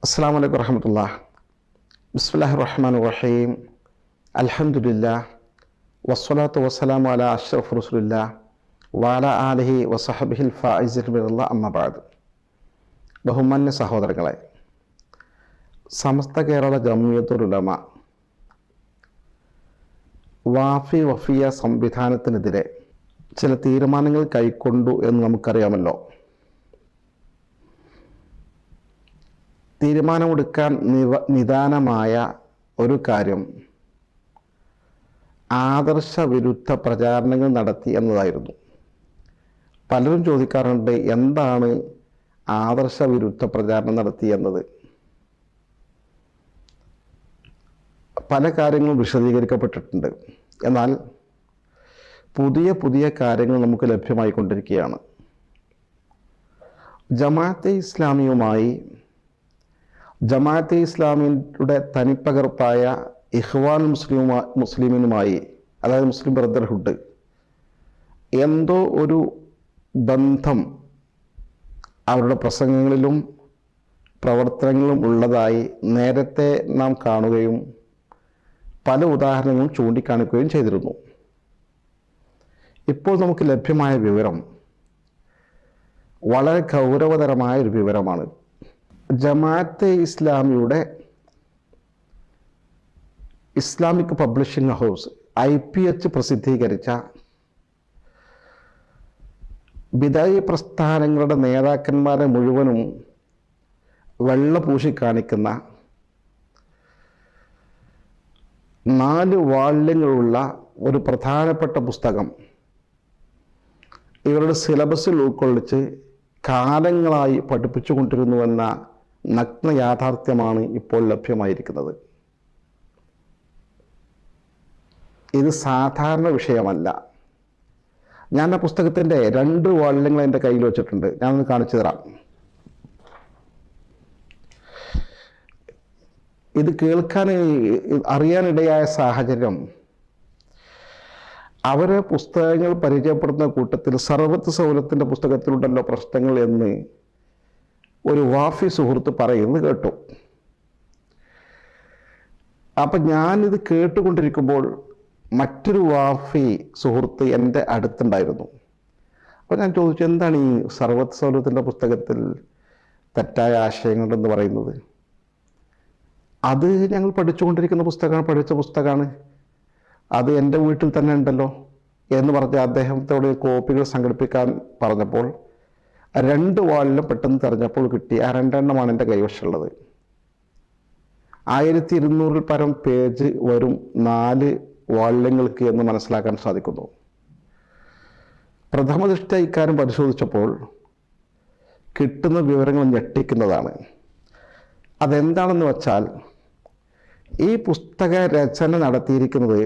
അസ്സലാമു അലൈക്കും വറഹ്മത്തുള്ളാഹി. ബിസ്മില്ലാഹിർ റഹ്മാനിർ റഹീം. അൽഹംദുലില്ലാഹ് വസ്സലാത്തു വസ്സലാമു അലാ അഷ്റഫി റസൂലില്ലാഹ് വഅലാ ആലിഹി വസഹ്ബിഹിൽ ഫായിസിൻ ബിറല്ലാഹ് അമ്മാ ബഅദ്. ബഹുമാന്യ സഹോദരങ്ങളെ, സമസ്ത കേരള ജംഇയ്യത്തുൽ ഉലമ വാഫി വഫിയ സംവിധാനത്തിനെതിരെ ചില തീരുമാനങ്ങൾ കൈക്കൊണ്ടു എന്ന് നമുക്കറിയാമല്ലോ. തീരുമാനമെടുക്കാൻ നിദാനമായ ഒരു കാര്യം ആദർശവിരുദ്ധ പ്രചാരണങ്ങൾ നടത്തി എന്നതായിരുന്നു. പലരും ചോദിക്കാറുണ്ട്, എന്താണ് ആദർശവിരുദ്ധ പ്രചാരണം നടത്തി എന്നത്. പല കാര്യങ്ങളും വിശദീകരിക്കപ്പെട്ടിട്ടുണ്ട്. എന്നാൽ പുതിയ പുതിയ കാര്യങ്ങൾ നമുക്ക് ലഭ്യമായിക്കൊണ്ടിരിക്കുകയാണ്. ജമാഅത്തെ ഇസ്ലാമിയുടെ തനിപ്പകർപ്പായ ഇഖ്വാൻ മുസ്ലിമിനുമായി, അതായത് മുസ്ലിം ബ്രദർഹുഡ്, എന്തോ ഒരു ബന്ധം അവരുടെ പ്രസംഗങ്ങളിലും പ്രവർത്തനങ്ങളിലും ഉള്ളതായി നേരത്തെ നാം കാണുകയും പല ഉദാഹരണങ്ങളും ചൂണ്ടിക്കാണിക്കുകയും ചെയ്തിരുന്നു. ഇപ്പോൾ നമുക്ക് ലഭ്യമായ വിവരം വളരെ ഗൗരവതരമായ ഒരു വിവരമാണ്. ജമാഅത്തെ ഇസ്ലാമിയുടെ ഇസ്ലാമിക് പബ്ലിഷിംഗ് ഹൗസ് IPH പ്രസിദ്ധീകരിച്ച ബിദഅ പ്രസ്ഥാനങ്ങളുടെ നേതാക്കന്മാരെ മുഴുവനും വെള്ളപൂശി കാണിക്കുന്ന 4 വാള്യങ്ങളുള്ള ഒരു പ്രധാനപ്പെട്ട പുസ്തകം ഇവരുടെ സിലബസിൽ ഉൾക്കൊള്ളിച്ച് കാലങ്ങളായി പഠിപ്പിച്ചുകൊണ്ടിരുന്നുവെന്ന നഗ്ന യാഥാർത്ഥ്യമാണ് ഇപ്പോൾ ലഭ്യമായിരിക്കുന്നത്. ഇത് സാധാരണ വിഷയമല്ല. ഞാൻ ആ പുസ്തകത്തിൻ്റെ 2 വാള്യങ്ങൾ എൻ്റെ കയ്യിൽ വെച്ചിട്ടുണ്ട്. ഞാനൊന്ന് കാണിച്ചു തരാം. ഇത് കേൾക്കാൻ അറിയാനിടയായ സാഹചര്യം, അവരെ പുസ്തകങ്ങൾ പരിചയപ്പെടുത്തുന്ന കൂട്ടത്തിൽ സർവത്ത് സൗലത്തിൻ്റെ പുസ്തകത്തിലുണ്ടല്ലോ പ്രശ്നങ്ങൾ എന്ന് ഒരു വാഫി സുഹൃത്ത് പറയുന്നത് കേട്ടു. അപ്പം ഞാനിത് കേട്ടുകൊണ്ടിരിക്കുമ്പോൾ മറ്റൊരു വാഫി സുഹൃത്ത് എൻ്റെ അടുത്തുണ്ടായിരുന്നു. അപ്പോൾ ഞാൻ ചോദിച്ചു, എന്താണ് ഈ സർവത്ത് സൗലത്തിൻ്റെ പുസ്തകത്തിൽ തെറ്റായ ആശയങ്ങളെന്ന് പറയുന്നത്? അത് ഞങ്ങൾ പഠിച്ച പുസ്തകമാണ്, അത് എൻ്റെ വീട്ടിൽ തന്നെ ഉണ്ടല്ലോ എന്ന് പറഞ്ഞ് അദ്ദേഹത്തോട് കോപ്പികൾ സംഘടിപ്പിക്കാൻ പറഞ്ഞപ്പോൾ 2 വാളിലും പെട്ടെന്ന് തെരഞ്ഞപ്പോൾ കിട്ടി. ആ 2 എണ്ണമാണ് എൻ്റെ കൈവശമുള്ളത്. 1200 പരം പേജ് വരും 4 വാള്യങ്ങൾക്ക് എന്ന് മനസ്സിലാക്കാൻ സാധിക്കുന്നു. പ്രഥമ ദൃഷ്ട്യാ ഇക്കാര്യം പരിശോധിച്ചപ്പോൾ കിട്ടുന്ന വിവരങ്ങൾ ഞെട്ടിക്കുന്നതാണ്. അതെന്താണെന്ന് വച്ചാൽ, ഈ പുസ്തക രചന നടത്തിയിരിക്കുന്നത്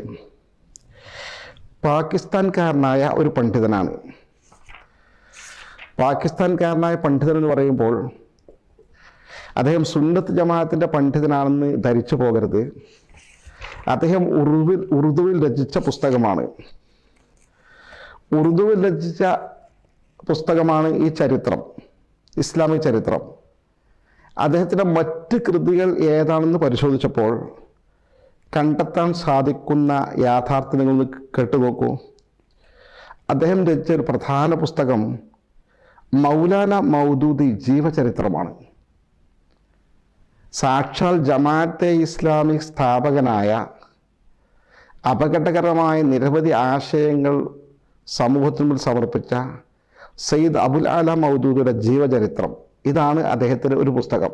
പാകിസ്ഥാൻകാരനായ ഒരു പണ്ഡിതനാണ്. പാകിസ്ഥാൻകാരനായ പണ്ഡിതൻ എന്ന് പറയുമ്പോൾ അദ്ദേഹം സുന്നത്ത് ജമാഅത്തിൻ്റെ പണ്ഡിതനാണെന്ന് ധരിച്ചു പോകരുത്. അദ്ദേഹം ഉറുദുവിൽ രചിച്ച പുസ്തകമാണ്. ഉറുദുവിൽ രചിച്ച പുസ്തകമാണ് ഈ ചരിത്രം, ഇസ്ലാമിക് ചരിത്രം. അദ്ദേഹത്തിൻ്റെ മറ്റ് കൃതികൾ ഏതാണെന്ന് പരിശോധിച്ചപ്പോൾ കണ്ടെത്താൻ സാധിക്കുന്ന യാഥാർത്ഥ്യങ്ങളൊന്ന് കേട്ടുനോക്കൂ. അദ്ദേഹം രചിച്ച ഒരു പ്രധാന പുസ്തകം മൗലാന മൗദൂദി ജീവചരിത്രമാണ്. സാക്ഷാൽ ജമാഅത്തെ ഇസ്ലാമി സ്ഥാപകനായ അപകടകരമായ നിരവധി ആശയങ്ങൾ സമൂഹത്തിന് മുന്നിൽ സമർപ്പിച്ച സയ്യിദ് അബുൽ ആല മൗദൂദിയുടെ ജീവചരിത്രം, ഇതാണ് അദ്ദേഹത്തിൻ്റെ ഒരു പുസ്തകം.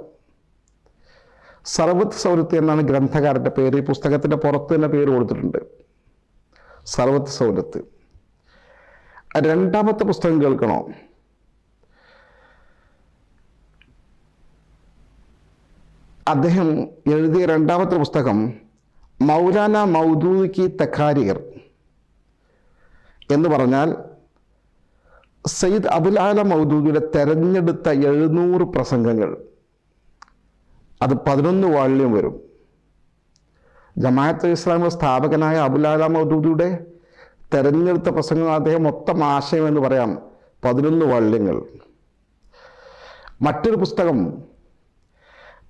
സർവത്ത് സൗലത്ത് എന്നാണ് ഗ്രന്ഥകാരൻ്റെ പേര്. ഈ പുസ്തകത്തിൻ്റെ പുറത്ത് തന്നെ പേര് കൊടുത്തിട്ടുണ്ട്, സർവത്ത് സൗലത്ത്. 2ാമത്തെ പുസ്തകം കേൾക്കണോ? അദ്ദേഹം എഴുതിയ 2ാമത്തെ പുസ്തകം മൗലാന മൗദൂദി കി തഖാരീർ എന്ന് പറഞ്ഞാൽ സയ്യിദ് അബുൽ ആല മൗദൂദിയുടെ തെരഞ്ഞെടുത്ത 700 പ്രസംഗങ്ങൾ. അത് 11 വാള്യം വരും. ജമാഅത്തെ ഇസ്ലാമിയുടെ സ്ഥാപകനായ അബുൽ ആല മൗദൂദിയുടെ തെരഞ്ഞെടുത്ത പ്രസംഗങ്ങൾ, അദ്ദേഹം മൊത്തം ആശയം എന്ന് പറയാം 11 വാള്യങ്ങൾ. മറ്റൊരു പുസ്തകം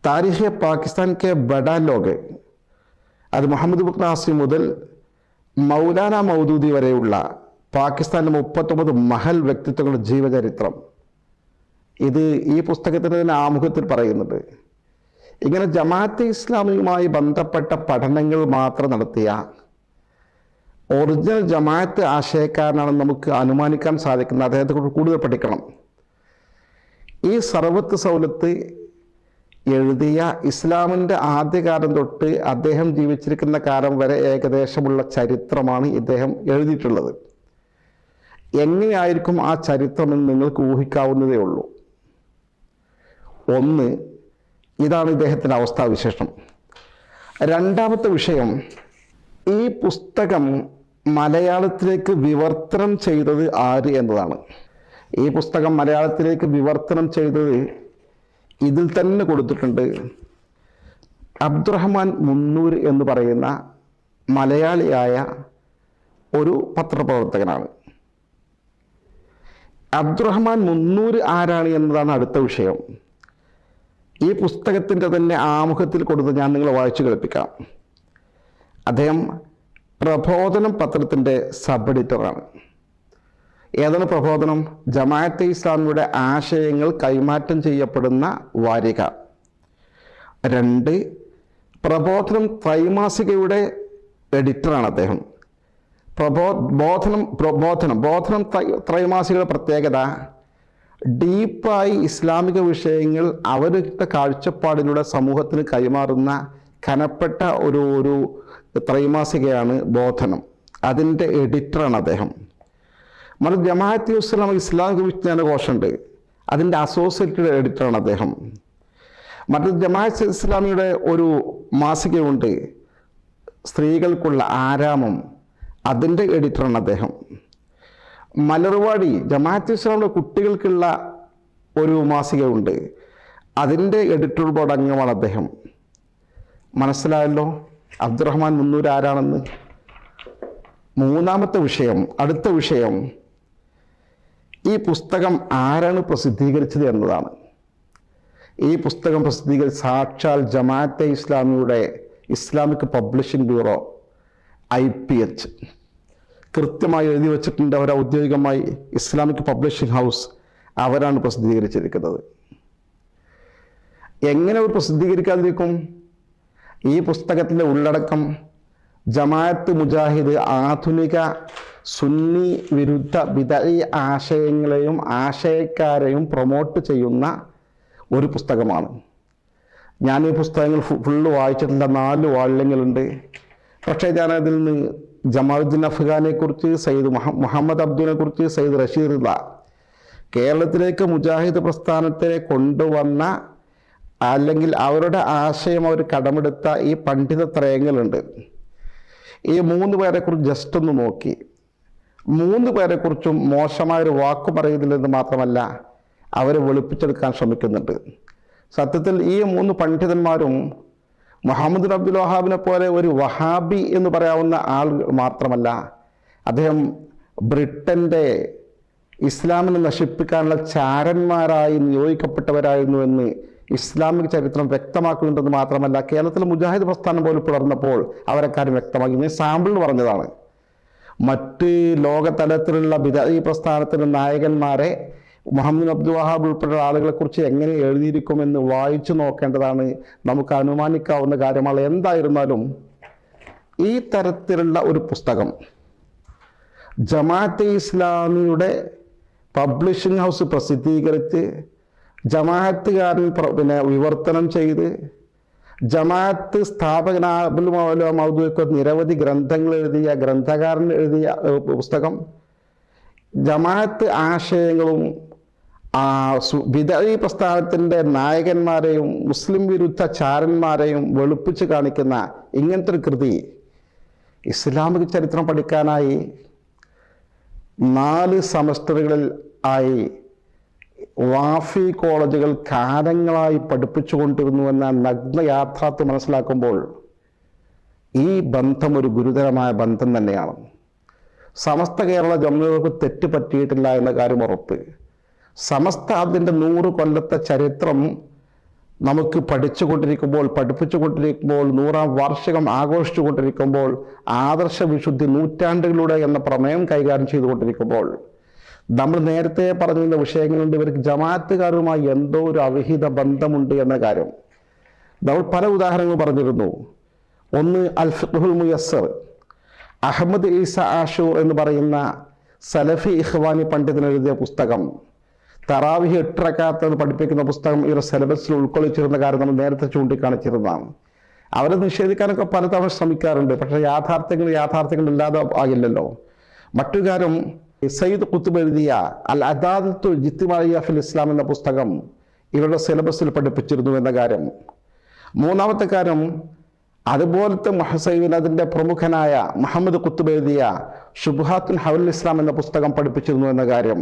താരിഖെ പാകിസ്ഥാൻ കെ ബഡാ ലോഗ്, അത് മുഹമ്മദ് ബുഖ് നാസി മുതൽ മൗലാന മൗദൂദി വരെയുള്ള പാകിസ്ഥാനിലെ 39 മഹൽ വ്യക്തിത്വങ്ങളുടെ ജീവചരിത്രം, ഇത് ഈ പുസ്തകത്തിൻ്റെ തന്നെ ആമുഖത്തിൽ പറയുന്നുണ്ട്. ഇങ്ങനെ ജമാഅത്തെ ഇസ്ലാമിയുമായി ബന്ധപ്പെട്ട പഠനങ്ങൾ മാത്രം നടത്തിയ ഒറിജിനൽ ജമാഅത്ത് ആശയക്കാരനാണെന്ന് നമുക്ക് അനുമാനിക്കാൻ സാധിക്കുന്ന അദ്ദേഹത്തെക്കുറിച്ച് കൂടുതൽ പഠിക്കണം. ഈ സർവത്ത് സൗലത്ത് എഴുതിയ ഇസ്ലാമിൻ്റെ ആദ്യകാലം തൊട്ട് അദ്ദേഹം ജീവിച്ചിരിക്കുന്ന കാലം വരെ ഏകദേശമുള്ള ചരിത്രമാണ് ഇദ്ദേഹം എഴുതിയിട്ടുള്ളത്. എങ്ങനെയായിരിക്കും ആ ചരിത്രമെന്ന് നിങ്ങൾക്ക് ഊഹിക്കാവുന്നതേ ഉള്ളൂ. ഒന്ന്, ഇതാണ് ഇദ്ദേഹത്തിൻ്റെ അവസ്ഥാവിശേഷം. രണ്ടാമത്തെ വിഷയം, ഈ പുസ്തകം മലയാളത്തിലേക്ക് വിവർത്തനം ചെയ്തത് ആര് എന്നതാണ്. ഈ പുസ്തകം മലയാളത്തിലേക്ക് വിവർത്തനം ചെയ്തത് ഇതിൽ തന്നെ കൊടുത്തിട്ടുണ്ട്. അബ്ദുറഹ്മാൻ മുന്നൂർ എന്ന് പറയുന്ന മലയാളിയായ ഒരു പത്രപ്രവർത്തകനാണ്. അബ്ദുറഹ്മാൻ മുന്നൂർ ആരാണ് എന്നതാണ് അടുത്ത വിഷയം. ഈ പുസ്തകത്തിൻ്റെ തന്നെ ആമുഖത്തിൽ കൊടുത്ത് ഞാൻ നിങ്ങളെ വായിച്ചു കേൾപ്പിക്കാം. അദ്ദേഹം പ്രബോധനം പത്രത്തിൻ്റെ സബ് എഡിറ്ററാണ്. ഏതാണ് പ്രബോധനം? ജമാഅത്തെ ഇസ്ലാമിയുടെ ആശയങ്ങൾ കൈമാറ്റം ചെയ്യപ്പെടുന്ന വാരിക. 2, പ്രബോധനം ത്രൈമാസികയുടെ എഡിറ്ററാണ് അദ്ദേഹം. ബോധനം ത്രൈമാസികയുടെ പ്രത്യേകത, ഡീപ്പായി ഇസ്ലാമിക വിഷയങ്ങൾ അവരുടെ കാഴ്ചപ്പാടിലൂടെ സമൂഹത്തിന് കൈമാറുന്ന കനപ്പെട്ട ഒരു ത്രൈമാസികയാണ് ബോധനം. അതിൻ്റെ എഡിറ്ററാണ് അദ്ദേഹം. മറ്റു ജമാഅത്തെ ഇസ്ലാമിക വിജ്ഞാന കോശമുണ്ട്, അതിൻ്റെ അസോസിയേറ്റഡ് എഡിറ്ററാണ് അദ്ദേഹം. മറ്റു ജമാഅത്തെ ഇസ്ലാമിയുടെ ഒരു മാസികയുണ്ട്, സ്ത്രീകൾക്കുള്ള ആരാമം, അതിൻ്റെ എഡിറ്ററാണ് അദ്ദേഹം. മലർവാടി, ജമാഅത്തെ ഇസ്ലാമിയുടെ കുട്ടികൾക്കുള്ള ഒരു മാസികയുണ്ട്, അതിൻ്റെ എഡിറ്റർ ബോർഡ് അംഗമാണ് അദ്ദേഹം. മനസ്സിലായല്ലോ അബ്ദുറഹ്മാൻ മുന്നൂർ ആരാണെന്ന്. മൂന്നാമത്തെ വിഷയം, അടുത്ത വിഷയം, ഈ പുസ്തകം ആരാണ് പ്രസിദ്ധീകരിച്ചത് എന്നതാണ്. ഈ പുസ്തകം പ്രസിദ്ധീകരിച്ച സാക്ഷാൽ ജമാഅത്തെ ഇസ്ലാമിയുടെ ഇസ്ലാമിക് പബ്ലിഷിംഗ് ബ്യൂറോ IPH കൃത്യമായി എഴുതി വച്ചിട്ടുണ്ട്. അവർ ഔദ്യോഗികമായി ഇസ്ലാമിക് പബ്ലിഷിംഗ് ഹൗസ് അവരാണ് പ്രസിദ്ധീകരിച്ചിരിക്കുന്നത്. എങ്ങനെ അവർ പ്രസിദ്ധീകരിക്കാതിരിക്കും? ഈ പുസ്തകത്തിൻ്റെ ഉള്ളടക്കം ജമാഅത്ത് മുജാഹിദ് ആധുനിക സുന്നി വിരുദ്ധ ബിദഈ ആശയങ്ങളെയും ആശയക്കാരെയും പ്രൊമോട്ട് ചെയ്യുന്ന ഒരു പുസ്തകമാണ്. ഞാൻ ഈ പുസ്തകങ്ങൾ ഫുള്ള് വായിച്ചിട്ടില്ല, 4 വാള്യങ്ങളുണ്ട്. പക്ഷേ ഞാനതിൽ നിന്ന് ജമാലുദ്ദീൻ അഫ്ഗാനെ കുറിച്ച്, സയ്യിദ് മുഹമ്മദ് അബ്ദുവിനെ കുറിച്ച്, സയ്യിദ് റഷീദ്, കേരളത്തിലേക്ക് മുജാഹിദ് പ്രസ്ഥാനത്തെ കൊണ്ടുവന്ന അല്ലെങ്കിൽ അവരുടെ ആശയം അവർ കടമെടുത്ത ഈ പണ്ഡിത ത്രയങ്ങളുണ്ട്. ഈ 3 പേരെക്കുറിച്ച് ജസ്റ്റ് ഒന്ന് നോക്കി. 3 പേരെക്കുറിച്ചും മോശമായൊരു വാക്ക് പറയുന്നില്ലെന്ന് മാത്രമല്ല, അവരെ വെളുപ്പിച്ചെടുക്കാൻ ശ്രമിക്കുന്നുണ്ട്. സത്യത്തിൽ ഈ 3 പണ്ഡിതന്മാരും മുഹമ്മദ് അബ്ദുൽ വഹാബിനെ പോലെ ഒരു വഹാബി എന്ന് പറയാവുന്ന ആൾ മാത്രമല്ല, അദ്ദേഹം ബ്രിട്ടൻ്റെ ഇസ്ലാമിനെ നശിപ്പിക്കാനുള്ള ചാരന്മാരായി നിയോഗിക്കപ്പെട്ടവരായിരുന്നു എന്ന് ഇസ്ലാമിക ചരിത്രം വ്യക്തമാക്കുന്നുണ്ടെന്ന് മാത്രമല്ല, കേരളത്തിലെ മുജാഹിദ് പ്രസ്ഥാനം പോലും പിളർന്നപ്പോൾ അവരെക്കാരും വ്യക്തമാക്കി. ഞാൻ സാമ്പിൾ പറഞ്ഞതാണ്. മറ്റ് ലോകതലത്തിലുള്ള ബിദഈ പ്രസ്ഥാനത്തിൻ്റെ നായകന്മാരെ മുഹമ്മദ് അബ്ദുൽ വഹാബ് ഉൾപ്പെടെയുള്ള ആളുകളെക്കുറിച്ച് എങ്ങനെ എഴുതിയിരിക്കുമെന്ന് വായിച്ചു നോക്കേണ്ടതാണ്. നമുക്ക് അനുമാനിക്കാവുന്ന കാര്യമാണ്. എന്തായിരുന്നാലും ഈ തരത്തിലുള്ള ഒരു പുസ്തകം ജമാഅത്തെ ഇസ്ലാമിയുടെ പബ്ലിഷിംഗ് ഹൗസ് പ്രസിദ്ധീകരിച്ച് ജമാഅത്തുകാരിൽ വിവർത്തനം ചെയ്ത് ജമാഅത്ത് സ്ഥാപകനാബുൽ മൗദൂദ് നിരവധി ഗ്രന്ഥങ്ങൾ എഴുതിയ ഗ്രന്ഥകാരൻ എഴുതിയ പുസ്തകം, ജമാഅത്ത് ആശയങ്ങളും ബിദഈ പ്രസ്ഥാനത്തിൻ്റെ നായകന്മാരെയും മുസ്ലിം വിരുദ്ധ ചാരന്മാരെയും വെളുപ്പിച്ച് കാണിക്കുന്ന ഇങ്ങനത്തെ ഒരു കൃതി ഇസ്ലാമിക ചരിത്രം പഠിക്കാനായി 4 സെമസ്റ്ററുകളിൽ ആയി വാഫി കോളേജുകൾ കാലങ്ങളായി പഠിപ്പിച്ചുകൊണ്ടിരുന്നുവെന്ന നഗ്ന യാഥാർത്ഥ്യം മനസ്സിലാക്കുമ്പോൾ ഈ ബന്ധം ഒരു ഗുരുതരമായ ബന്ധം തന്നെയാണ്. സമസ്ത കേരള ജമ്മികൾക്ക് തെറ്റ് പറ്റിയിട്ടില്ല എന്ന കാര്യം ഉറപ്പ്. സമസ്ത അതിൻ്റെ 100 കൊല്ലത്തെ ചരിത്രം നമുക്ക് പഠിപ്പിച്ചുകൊണ്ടിരിക്കുമ്പോൾ 100-ാം വാർഷികം ആഘോഷിച്ചുകൊണ്ടിരിക്കുമ്പോൾ ആദർശ വിശുദ്ധി നൂറ്റാണ്ടുകളുടെ എന്ന പ്രമേയം കൈകാര്യം ചെയ്തുകൊണ്ടിരിക്കുമ്പോൾ നമ്മൾ നേരത്തെ പറഞ്ഞിരുന്ന വിഷയങ്ങളുണ്ട്, ഇവർക്ക് ജമാഅത്തുകാരുമായി എന്തോ ഒരു അവിഹിത ബന്ധമുണ്ട് എന്ന കാര്യം നമ്മൾ പല ഉദാഹരണങ്ങൾ പറഞ്ഞിരുന്നു. ഒന്ന് അൽ ഫിഖ്ഹുൽ മുയസ്സർ, അഹമ്മദ് ഈസ ആഷൂർ എന്ന് പറയുന്ന സലഫി ഇഖ്വാനി പണ്ഡിതൻ എഴുതിയ പുസ്തകം, തറാവിഹ് 8 റക്അത്ത് എന്ന് പഠിപ്പിക്കുന്ന പുസ്തകം ഇവരുടെ സിലബസിൽ ഉൾക്കൊള്ളിച്ചിരുന്ന കാര്യം നമ്മൾ നേരത്തെ ചൂണ്ടിക്കാണിച്ചിരുന്നതാണ്. അവരെ നിഷേധിക്കാനൊക്കെ പലതവണ ശ്രമിക്കാറുണ്ട്, പക്ഷേ യാഥാർത്ഥ്യങ്ങൾ ഇല്ലാതെ ആകില്ലല്ലോ. മറ്റു കാര്യം, സയ്യിദ് ഖുത്ബ് എഴുതിയ അൽ അദാദത്തുൽ ഇജ്തിമാഇയ്യ ഫിൽ ഇസ്ലാം എന്ന പുസ്തകം ഇവരുടെ സിലബസിൽ പഠിപ്പിച്ചിരുന്നു എന്ന കാര്യം. മൂന്നാമത്തെ കാര്യം, അതുപോലത്തെ മുഹസൈൻ അതിൻ്റെ പ്രമുഖനായ മുഹമ്മദ് ഖുത്ബ് എഴുതിയ ശുബ്ഹാത്തുൽ ഹൗലുൽ ഇസ്ലാം എന്ന പുസ്തകം പഠിപ്പിച്ചിരുന്നു എന്ന കാര്യം.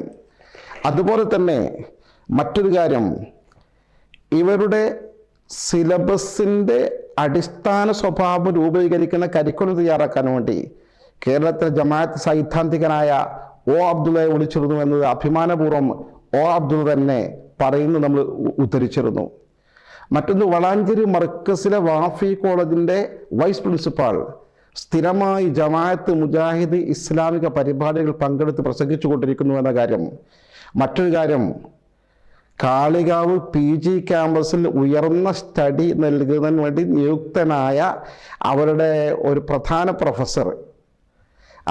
അതുപോലെ തന്നെ മറ്റൊരു കാര്യം, ഇവരുടെ സിലബസിൻ്റെ അടിസ്ഥാന സ്വഭാവം രൂപീകരിക്കുന്ന കരിക്കുലം തയ്യാറാക്കാൻ വേണ്ടി കേരളത്തിലെ ജമാഅത്ത് സൈദ്ധാന്തികനായ ഒ അബ്ദുള്ളയെ വിളിച്ചിരുന്നു എന്നത് അഭിമാനപൂർവ്വം ഒ അബ്ദുള്ള തന്നെ പറയുന്നു, നമ്മൾ ഉദ്ധരിച്ചിരുന്നു. മറ്റൊന്ന്, വളാഞ്ചേരി മർക്കസിലെ വാഫി കോളേജിൻ്റെ വൈസ് പ്രിൻസിപ്പാൾ സ്ഥിരമായി ജമാഅത്ത് മുജാഹിദ് ഇസ്ലാമിക പരിപാടികൾ പങ്കെടുത്ത് പ്രസംഗിച്ചു കൊണ്ടിരിക്കുന്നു എന്ന കാര്യം. മറ്റൊരു കാര്യം, കാളികാവ് PG ക്യാമ്പസിൽ ഉയർന്ന സ്റ്റഡി നൽകുന്നതിന് വേണ്ടി നിയുക്തനായ അവരുടെ ഒരു പ്രധാന പ്രൊഫസർ,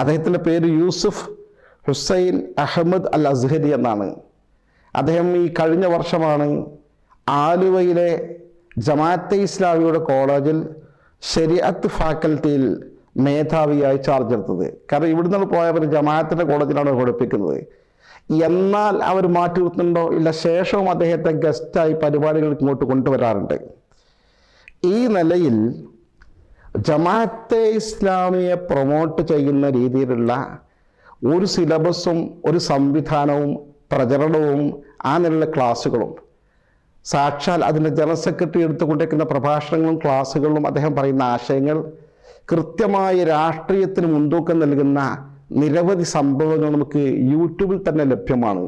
അദ്ദേഹത്തിൻ്റെ പേര് യൂസുഫ് ഹുസൈൻ അഹമ്മദ് അൽ അസ്ഹരി എന്നാണ്. അദ്ദേഹം ഈ കഴിഞ്ഞ വർഷമാണ് ആലുവയിലെ ജമാഅത്തെ ഇസ്ലാമിയുടെ കോളേജിൽ ശരീഅത്ത് ഫാക്കൽറ്റിയിൽ മേധാവിയായി ചാർജ് എടുത്തത്. കാരണം ഇവിടുന്ന് പോയവർ ജമാഅത്തിൻ്റെ കോളേജിലാണ് പഠിപ്പിക്കുന്നത്. എന്നാൽ അവർ മാറ്റി നിർത്തുന്നുണ്ടോ? ഇല്ല, ശേഷവും അദ്ദേഹത്തെ ഗസ്റ്റായി പരിപാടികൾക്ക് ഇങ്ങോട്ട് കൊണ്ടുവരാറുണ്ട്. ഈ നിലയിൽ ജമാഅത്തെ ഇസ്ലാമിയെ പ്രൊമോട്ട് ചെയ്യുന്ന രീതിയിലുള്ള ഒരു സിലബസും ഒരു സംവിധാനവും പ്രചരണവും ആ നിലയിലുള്ള ക്ലാസ്സുകളും, സാക്ഷാൽ അതിൻ്റെ ജനറൽ സെക്രട്ടറി എടുത്തുകൊണ്ടിരിക്കുന്ന പ്രഭാഷണങ്ങളും ക്ലാസ്സുകളിലും അദ്ദേഹം പറയുന്ന ആശയങ്ങൾ കൃത്യമായി രാഷ്ട്രീയത്തിന് മുൻതൂക്കം നൽകുന്ന നിരവധി സംഭവങ്ങൾ നമുക്ക് യൂട്യൂബിൽ തന്നെ ലഭ്യമാണ്,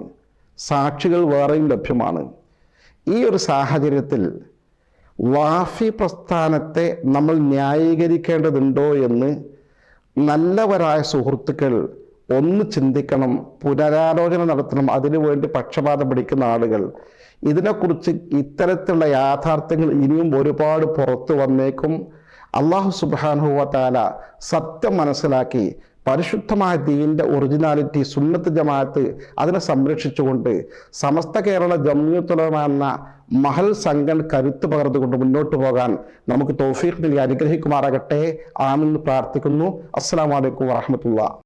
സാക്ഷികൾ വേറെയും ലഭ്യമാണ്. ഈ ഒരു സാഹചര്യത്തിൽ വാഫി പ്രസ്ഥാനത്തെ നമ്മൾ ന്യായീകരിക്കേണ്ടതുണ്ടോ എന്ന് നല്ലവരായ സുഹൃത്തുക്കൾ ഒന്ന് ചിന്തിക്കണം, പുനരാലോചന നടത്തണം. അതിനുവേണ്ടി പക്ഷപാതം പിടിക്കുന്ന ആളുകൾ ഇതിനെക്കുറിച്ച് ഇത്തരത്തിലുള്ള യാഥാർത്ഥ്യങ്ങൾ ഇനിയും ഒരുപാട് പുറത്തു വന്നേക്കും. അല്ലാഹു സുബ്ഹാനഹു വ തആല സത്യം മനസ്സിലാക്കി പരിശുദ്ധമായ ദീനിൻ്റെ ഒറിജിനാലിറ്റി സുന്നത്ത് ജമാഅത്ത് അതിനെ സംരക്ഷിച്ചുകൊണ്ട് സമസ്ത കേരള ജംഇയ്യത്തുൽ ഉലമ എന്ന മഹൽ സംഘം കരുത്ത് പകർന്നുകൊണ്ട് മുന്നോട്ട് പോകാൻ നമുക്ക് തൗഫീഖ് നൽകി അനുഗ്രഹിക്കുമാറാകട്ടെ. ആമീൻ പ്രാർത്ഥിക്കുന്നു. അസ്സലാമു അലൈക്കും വറഹ്മത്തുള്ളാഹി.